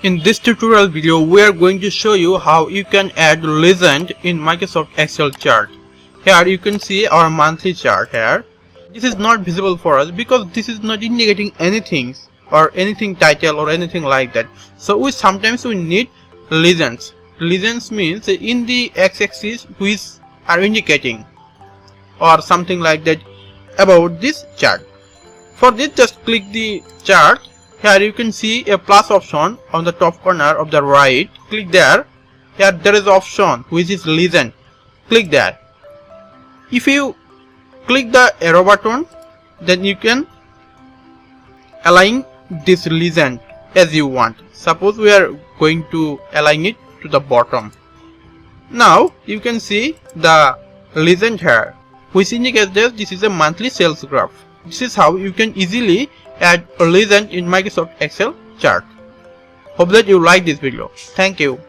In this tutorial video, we are going to show you how you can add legend in Microsoft Excel chart. Here you can see our monthly chart here. This is not visible for us because this is not indicating anything or anything title or anything like that. So sometimes we need legends. Legends means in the x-axis which are indicating or something like that about this chart. For this, just click the chart. Here you can see a plus option on the top corner of the right. Click there. Here there is option which is legend. Click there. If you click the arrow button, then you can align this legend as you want. Suppose we are going to align it to the bottom. Now you can see the legend here, which indicates that this is a monthly sales graph. This is how you can easily add a legend in Microsoft Excel chart. Hope that you like this video. Thank you.